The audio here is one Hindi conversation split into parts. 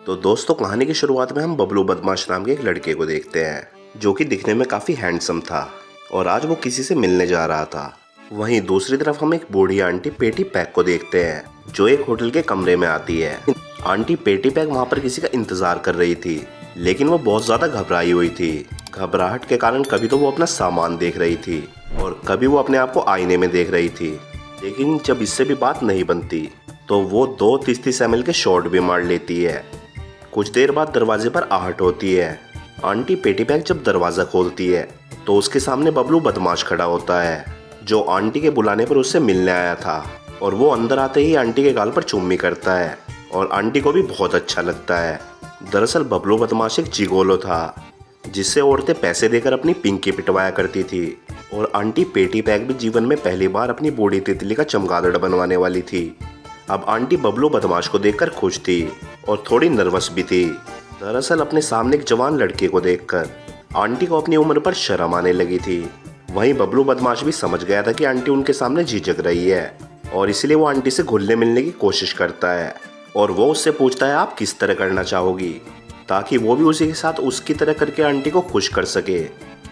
तो दोस्तों, कहानी की शुरुआत में हम बबलू बदमाश नाम के एक लड़के को देखते हैं जो कि दिखने में काफ़ी हैंडसम था और आज वो किसी से मिलने जा रहा था। वहीं दूसरी तरफ हम एक बूढ़ी आंटी पेटी पैक को देखते हैं जो एक होटल के कमरे में आती है। आंटी पेटी पैक वहाँ पर किसी का इंतज़ार कर रही थी, लेकिन वो बहुत ज़्यादा घबराई हुई थी। घबराहट के कारण कभी तो वो अपना सामान देख रही थी और कभी वो अपने आप को आईने में देख रही थी। लेकिन जब इससे भी बात नहीं बनती तो वो 2 30 ml के शॉट भी मार लेती है। कुछ देर बाद दरवाजे पर आहट होती है। आंटी पेटी पैक जब दरवाज़ा खोलती है तो उसके सामने बबलू बदमाश खड़ा होता है जो आंटी के बुलाने पर उससे मिलने आया था। और वो अंदर आते ही आंटी के गाल पर चुम्मी करता है और आंटी को भी बहुत अच्छा लगता है। दरअसल बबलू बदमाश एक जिगोलो था जिससे औरतें पैसे देकर अपनी पिंकी पिटवाया करती थी और आंटी पेटी पैक भी जीवन में पहली बार अपनी बूढ़ी तितली का चमगादड़ बनवाने वाली थी। अब आंटी बबलू बदमाश को देखकर खुश थी और थोड़ी नर्वस भी थी। दरअसल अपने सामने एक जवान लड़के को देखकर आंटी को अपनी उम्र पर शर्म आने लगी थी। वहीं बबलू बदमाश भी समझ गया था कि आंटी उनके सामने झिझक रही है और इसलिए वो आंटी से घुलने मिलने की कोशिश करता है और वो उससे पूछता है आप किस तरह करना चाहोगी, ताकि वो भी उसी के साथ उसकी तरह करके आंटी को खुश कर सके।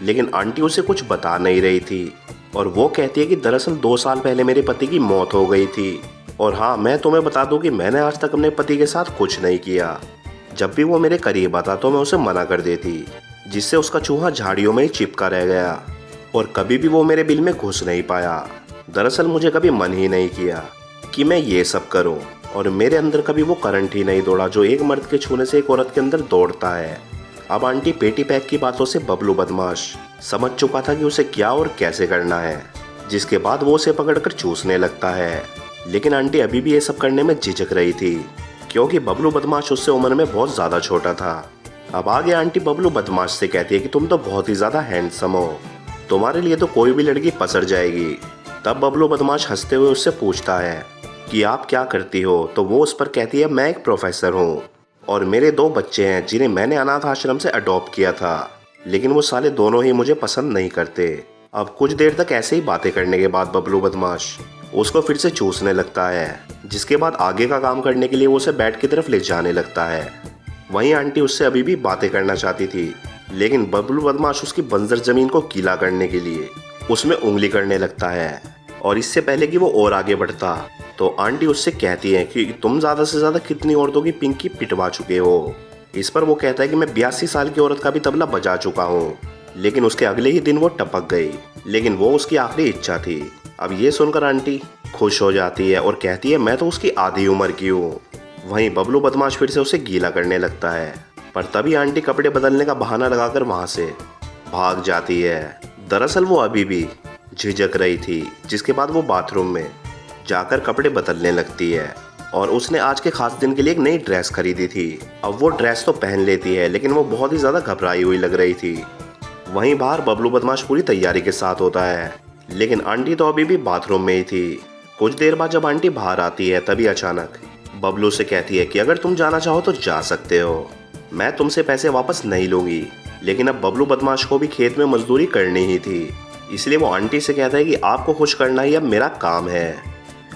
लेकिन आंटी उसे कुछ बता नहीं रही थी और वो कहती है कि दरअसल 2 साल पहले मेरे पति की मौत हो गई थी और हाँ, मैं तुम्हें बता दूं कि मैंने आज तक अपने पति के साथ कुछ नहीं किया। जब भी वो मेरे करीब आता तो मैं उसे मना कर देती, जिससे उसका चूहा झाड़ियों में ही चिपका रह गया और कभी भी वो मेरे बिल में घुस नहीं पाया। दरअसल मुझे कभी मन ही नहीं किया कि मैं ये सब करूं और मेरे अंदर कभी वो करंट ही नहीं दौड़ा जो एक मर्द के छूने से एक औरत के अंदर दौड़ता है। अब आंटी पेटी पैक की बातों से बबलू बदमाश समझ चुका था कि उसे क्या और कैसे करना है, जिसके बाद वो उसे पकड़कर चूसने लगता है। लेकिन आंटी अभी भी ये सब करने में झिझक रही थी क्योंकि बबलू बदमाश उससे उम्र में बहुत ज़्यादा छोटा था। अब आगे आंटी बबलू बदमाश से कहती है कि तुम तो बहुत ही ज़्यादा हैंडसम हो, तुम्हारे लिए तो कोई भी लड़की पसर जाएगी। तब बबलू बदमाश हंसते हुए उससे पूछता है कि आप क्या करती हो, तो वो उस पर कहती है मैं एक प्रोफेसर हूँ और मेरे 2 बच्चे हैं जिन्हें मैंने अनाथ आश्रम से अडॉप्ट किया था, लेकिन वो साले दोनों ही मुझे पसंद नहीं करते। अब कुछ देर तक ऐसे ही बातें करने के बाद बबलू बदमाश उसको फिर से चूसने लगता है, जिसके बाद आगे का काम करने के लिए वो उसे बेड की तरफ ले जाने लगता है। वहीं आंटी उससे अभी भी बातें करना चाहती थी, लेकिन बबलू बदमाश उसकी बंजर जमीन को गीला करने के लिए उसमें उंगली करने लगता है। और इससे पहले कि वो और आगे बढ़ता तो आंटी उससे कहती है कि तुम ज़्यादा से ज़्यादा कितनी औरतों की पिंकी पिटवा चुके हो। इस पर वो कहता है कि मैं 82 साल की औरत का भी तबला बजा चुका हूँ। लेकिन उसके अगले ही दिन वो टपक गई, लेकिन वो उसकी आखिरी इच्छा थी। अब ये सुनकर आंटी खुश हो जाती है और कहती है मैं तो उसकी आधी उम्र की हूँ। वहीं बबलू बदमाश फिर से उसे गीला करने लगता है, पर तभी आंटी कपड़े बदलने का बहाना लगाकर वहाँ से भाग जाती है। दरअसल वो अभी भी झिझक रही थी, जिसके बाद वो बाथरूम में जाकर कपड़े बदलने लगती है और उसने आज के खास दिन के लिए एक नई ड्रेस खरीदी थी। अब वो ड्रेस तो पहन लेती है, लेकिन वो बहुत ही ज़्यादा घबराई हुई लग रही थी। वहीं बाहर बबलू बदमाश पूरी तैयारी के साथ होता है, लेकिन आंटी तो अभी भी बाथरूम में ही थी। कुछ देर बाद जब आंटी बाहर आती है तभी अचानक बबलू से कहती है कि अगर तुम जाना चाहो तो जा सकते हो, मैं तुमसे पैसे वापस नहीं लूँगी। लेकिन अब बबलू बदमाश को भी खेत में मजदूरी करनी ही थी, इसलिए वो आंटी से कहता है कि आपको खुश करना ही अब मेरा काम है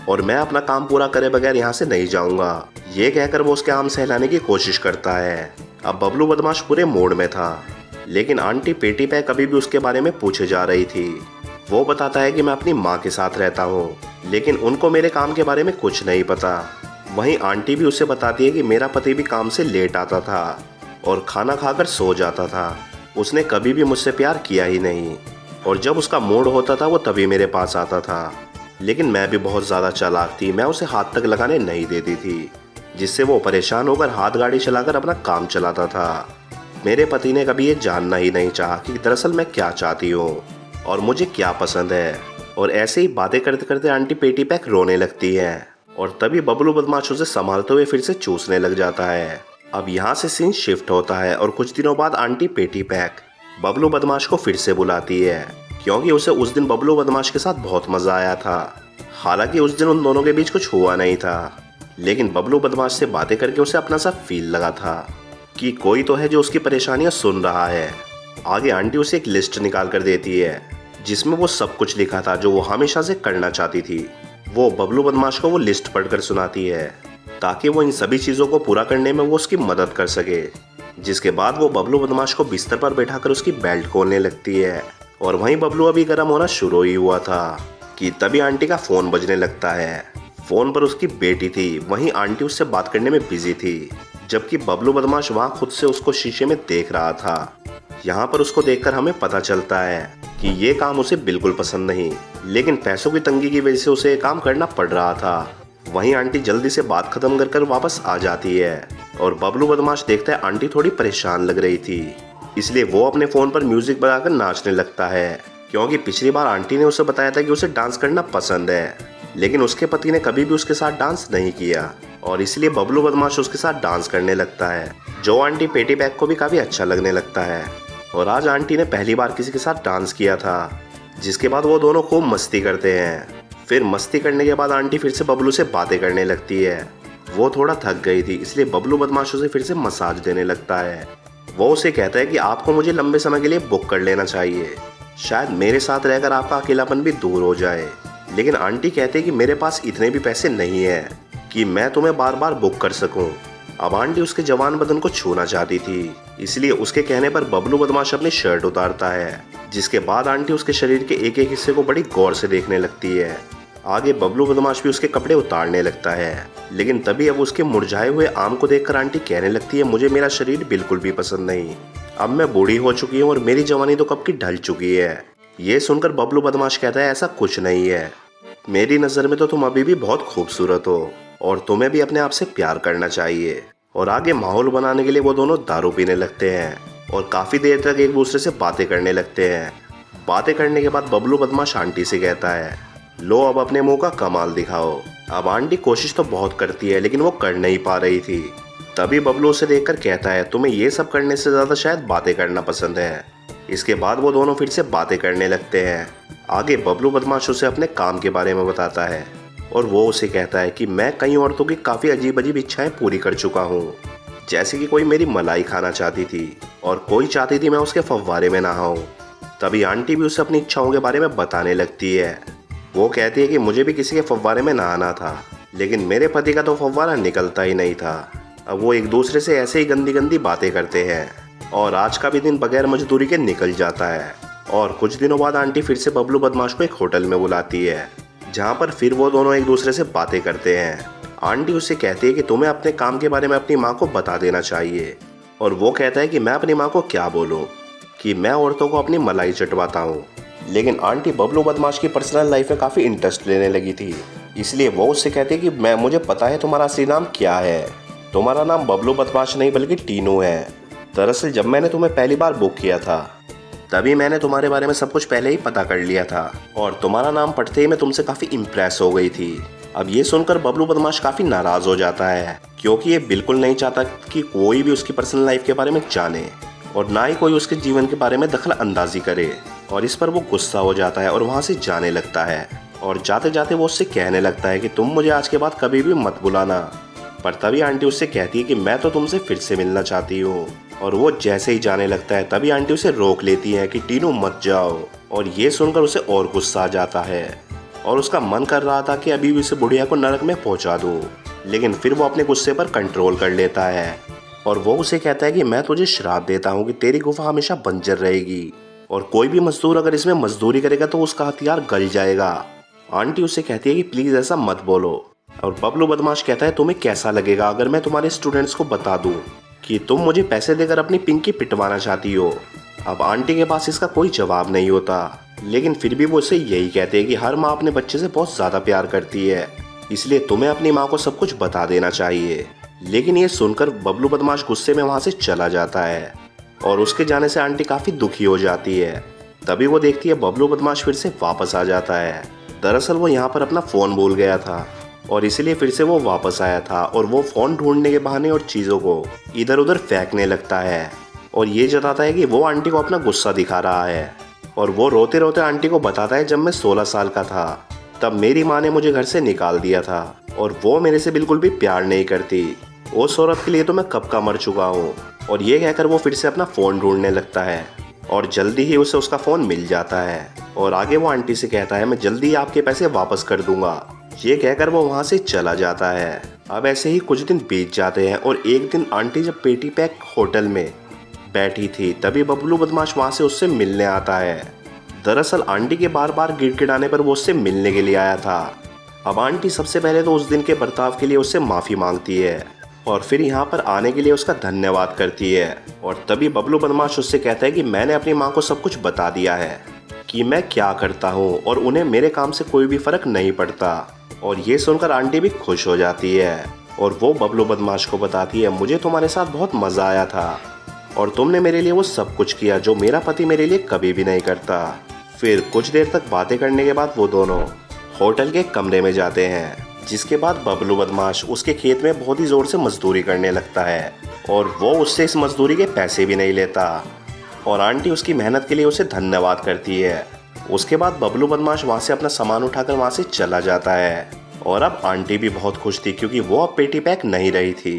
और मैं अपना काम पूरा करे बगैर यहाँ से नहीं जाऊँगा। ये कहकर वो उसके आम सहलाने की कोशिश करता है। अब बबलू बदमाश पूरे मूड में था, लेकिन आंटी पेटी पैक कभी भी उसके बारे में पूछे जा रही थी। वो बताता है कि मैं अपनी माँ के साथ रहता हूँ, लेकिन उनको मेरे काम के बारे में कुछ नहीं पता। वहीं आंटी भी उसे बताती है कि मेरा पति भी काम से लेट आता था और खाना खाकर सो जाता था, उसने कभी भी मुझसे प्यार किया ही नहीं और जब उसका मूड होता था वो तभी मेरे पास आता था। लेकिन मैं भी बहुत ज़्यादा चालाक थी, मैं उसे हाथ तक लगाने नहीं देती थी, जिससे वो परेशान होकर हाथ गाड़ी चलाकर अपना काम चलाता था। मेरे पति ने कभी ये जानना ही नहीं चाहा कि दरअसल मैं क्या चाहती हूँ और मुझे क्या पसंद है। और ऐसे ही बातें करते करते आंटी पेटी पैक रोने लगती है और तभी बबलू बदमाश उसे संभालते हुए फिर से चूसने लग जाता है। अब यहाँ से सीन शिफ्ट होता है और कुछ दिनों बाद आंटी पेटी पैक बबलू बदमाश को फिर से बुलाती है क्योंकि उसे उस दिन बबलू बदमाश के साथ बहुत मज़ा आया था। हालांकि उस दिन उन दोनों के बीच कुछ हुआ नहीं था, लेकिन बबलू बदमाश से बातें करके उसे अपना सा फील लगा था कि कोई तो है जो उसकी परेशानियां सुन रहा है। आगे आंटी उसे एक लिस्ट निकाल कर देती है जिसमें वो सब कुछ लिखा था जो वो हमेशा से करना चाहती थी। वो बबलू बदमाश को वो लिस्ट पढ़कर सुनाती है ताकि वो इन सभी चीज़ों को पूरा करने में वो उसकी मदद कर सके। जिसके बाद वो बबलू बदमाश को बिस्तर पर बैठाकर उसकी बेल्ट खोलने लगती है। और वहीं बबलू अभी गर्म होना शुरू ही हुआ था कि तभी आंटी का फ़ोन बजने लगता है। फ़ोन पर उसकी बेटी थी, वहीं आंटी उससे बात करने में बिजी थी, जबकि बबलू बदमाश वहाँ खुद से उसको शीशे में देख रहा था। यहाँ पर उसको देखकर हमें पता चलता है कि ये काम उसे बिल्कुल पसंद नहीं, लेकिन पैसों की तंगी की वजह से उसे ये काम करना पड़ रहा था। वहीं आंटी जल्दी से बात खत्म कर वापस आ जाती है और बबलू बदमाश देखता है आंटी थोड़ी परेशान लग रही थी, इसलिए वो अपने फ़ोन पर म्यूजिक बजाकर नाचने लगता है, क्योंकि पिछली बार आंटी ने उसे बताया था कि उसे डांस करना पसंद है, लेकिन उसके पति ने कभी भी उसके साथ डांस नहीं किया और इसलिए बबलू बदमाश उसके साथ डांस करने लगता है, जो आंटी पेटी बैग को भी काफ़ी अच्छा लगने लगता है। और आज आंटी ने पहली बार किसी के साथ डांस किया था, जिसके बाद वो दोनों खूब मस्ती करते हैं। फिर मस्ती करने के बाद आंटी फिर से बबलू से बातें करने लगती है। वो थोड़ा थक गई थी, इसलिए बबलू बदमाश उसे फिर से मसाज देने लगता है। वो उसे कहता है कि आपको मुझे लंबे समय के लिए बुक कर लेना चाहिए, शायद मेरे साथ रहकर आपका अकेलापन भी दूर हो जाए। लेकिन आंटी कहती है कि मेरे पास इतने भी पैसे नहीं है कि मैं तुम्हें बार बार बुक कर सकूं। अब आंटी उसके जवान बदन को छूना चाहती थी, इसलिए उसके कहने पर बबलू बदमाश अपनी शर्ट उतारता है, जिसके बाद आंटी उसके शरीर के एक एक हिस्से को बड़ी गौर से देखने लगती है। आगे बबलू बदमाश भी उसके कपड़े उतारने लगता है, लेकिन तभी अब उसके मुरझाए हुए आम को देखकर आंटी कहने लगती है, मुझे मेरा शरीर बिल्कुल भी पसंद नहीं, अब मैं बूढ़ी हो चुकी हूँ और मेरी जवानी तो कब की ढल चुकी है। ये सुनकर बबलू बदमाश कहता है, ऐसा कुछ नहीं है, मेरी नज़र में तो तुम अभी भी बहुत खूबसूरत हो और तुम्हें भी अपने आप से प्यार करना चाहिए। और आगे माहौल बनाने के लिए वो दोनों दारू पीने लगते हैं और काफ़ी देर तक एक दूसरे से बातें करने लगते हैं। बातें करने के बाद बबलू बदमाश आंटी से कहता है, लो अब अपने मुंह का कमाल दिखाओ। अब आंटी कोशिश तो बहुत करती है, लेकिन वो कर नहीं पा रही थी। तभी बबलू उसे देखकर कहता है, तुम्हें ये सब करने से ज़्यादा शायद बातें करना पसंद है। इसके बाद वो दोनों फिर से बातें करने लगते हैं। आगे बबलू बदमाश उसे अपने काम के बारे में बताता है और वो उसे कहता है कि मैं कई औरतों की काफ़ी अजीब अजीब इच्छाएं पूरी कर चुका हूँ, जैसे कि कोई मेरी मलाई खाना चाहती थी और कोई चाहती थी मैं उसके फव्वारे में नहाऊं। तभी आंटी भी उसे अपनी इच्छाओं के बारे में बताने लगती है। वो कहती है कि मुझे भी किसी के फव्वारे में नहाना था, लेकिन मेरे पति का तो फव्वारा निकलता ही नहीं था। अब वो एक दूसरे से ऐसे ही गंदी गंदी बातें करते हैं और आज का भी दिन बगैर मजदूरी के निकल जाता है। और कुछ दिनों बाद आंटी फिर से बबलू बदमाश को एक होटल में बुलाती है, जहाँ पर फिर वो दोनों एक दूसरे से बातें करते हैं। आंटी उससे कहती है कि तुम्हें अपने काम के बारे में अपनी माँ को बता देना चाहिए, और वो कहता है कि मैं अपनी माँ को क्या बोलूँ कि मैं औरतों को अपनी मलाई चटवाता हूँ। लेकिन आंटी बबलू बदमाश की पर्सनल लाइफ में काफ़ी इंटरेस्ट लेने लगी थी, इसलिए वो उससे कहती है कि मुझे पता है तुम्हारा असली नाम क्या है, तुम्हारा नाम बबलू बदमाश नहीं बल्कि टीनू है। दरअसल जब मैंने तुम्हें पहली बार बुक किया था तभी मैंने तुम्हारे बारे में सब कुछ पहले ही पता कर लिया था और तुम्हारा नाम पढ़ते ही मैं तुमसे काफ़ी इम्प्रेस हो गई थी। अब ये सुनकर बबलू बदमाश काफ़ी नाराज़ हो जाता है, क्योंकि ये बिल्कुल नहीं चाहता कि कोई भी उसकी पर्सनल लाइफ के बारे में जाने और ना ही कोई उसके जीवन के बारे में दखल अंदाजी करे। और इस पर वो गुस्सा हो जाता है और वहाँ से जाने लगता है। और जाते जाते वो उससे कहने लगता है कि तुम मुझे आज के बाद कभी भी मत बुलाना। पर तभी आंटी उससे कहती है कि मैं तो तुमसे फिर से मिलना चाहती हूँ। और वो जैसे ही जाने लगता है तभी आंटी उसे रोक लेती है कि टीनू मत जाओ। और ये सुनकर उसे और गुस्सा आ जाता है और उसका मन कर रहा था कि अभी भी उसे बुढ़िया को नरक में पहुंचा दूं, लेकिन फिर वो अपने गुस्से पर कंट्रोल कर लेता है और वो उसे कहता है कि मैं तुझे श्राप देता हूँ कि तेरी गुफा हमेशा बंजर रहेगी और कोई भी मजदूर अगर इसमें मजदूरी करेगा तो उसका हथियार गल जाएगा। आंटी उसे कहती है कि प्लीज़ ऐसा मत बोलो। और बबलू बदमाश कहता है तुम्हें कैसा लगेगा अगर मैं तुम्हारे स्टूडेंट्स को बता दूं कि तुम मुझे पैसे देकर अपनी पिंकी पिटवाना चाहती हो। अब आंटी के पास इसका कोई जवाब नहीं होता, लेकिन फिर भी वो उसे यही कहते हैं कि हर माँ अपने बच्चे से बहुत ज़्यादा प्यार करती है, इसलिए तुम्हें अपनी माँ को सब कुछ बता देना चाहिए। लेकिन ये सुनकर बबलू बदमाश गुस्से में वहाँ से चला जाता है और उसके जाने से आंटी काफ़ी दुखी हो जाती है। तभी वो देखती है बबलू बदमाश फिर से वापस आ जाता है। दरअसल वो यहाँ पर अपना फ़ोन भूल गया था और इसीलिए फिर से वो वापस आया था और वो फ़ोन ढूंढने के बहाने और चीज़ों को इधर उधर फेंकने लगता है और ये जताता है कि वो आंटी को अपना गुस्सा दिखा रहा है। और वो रोते रोते आंटी को बताता है जब मैं 16 साल का था तब मेरी माँ ने मुझे घर से निकाल दिया था और वो मेरे से बिल्कुल भी प्यार नहीं करती, उस औरत के लिए तो मैं कब का मर चुका हूँ। और ये कहकर वो फिर से अपना फ़ोन ढूंढने लगता है और जल्दी ही उसे उसका फ़ोन मिल जाता है और आगे वो आंटी से कहता है मैं जल्दी आपके पैसे वापस कर दूंगा ये कहकर वो वहाँ से चला जाता है। अब ऐसे ही कुछ दिन बीत जाते हैं और एक दिन आंटी जब पेटी पैक होटल में बैठी थी तभी बबलू बदमाश वहाँ से उससे मिलने आता है। दरअसल आंटी के बार बार गिड़गिड़ाने पर वो उससे मिलने के लिए आया था। अब आंटी सबसे पहले तो उस दिन के बर्ताव के लिए उससे माफ़ी मांगती है और फिर यहाँ पर आने के लिए उसका धन्यवाद करती है। और तभी बबलू बदमाश उससे कहता है कि मैंने अपनी माँ को सब कुछ बता दिया है कि मैं क्या करता हूँ और उन्हें मेरे काम से कोई भी फ़र्क नहीं पड़ता। और ये सुनकर आंटी भी खुश हो जाती है और वो बबलू बदमाश को बताती है, मुझे तुम्हारे साथ बहुत मज़ा आया था और तुमने मेरे लिए वो सब कुछ किया जो मेरा पति मेरे लिए कभी भी नहीं करता। फिर कुछ देर तक बातें करने के बाद वो दोनों होटल के कमरे में जाते हैं, जिसके बाद बबलू बदमाश उसके खेत में बहुत ही ज़ोर से मजदूरी करने लगता है और वो उससे इस मजदूरी के पैसे भी नहीं लेता और आंटी उसकी मेहनत के लिए उसे धन्यवाद करती है। उसके बाद बबलू बदमाश वहाँ से अपना सामान उठाकर वहाँ से चला जाता है और अब आंटी भी बहुत खुश थी क्योंकि वो अब पेटी पैक नहीं रही थी।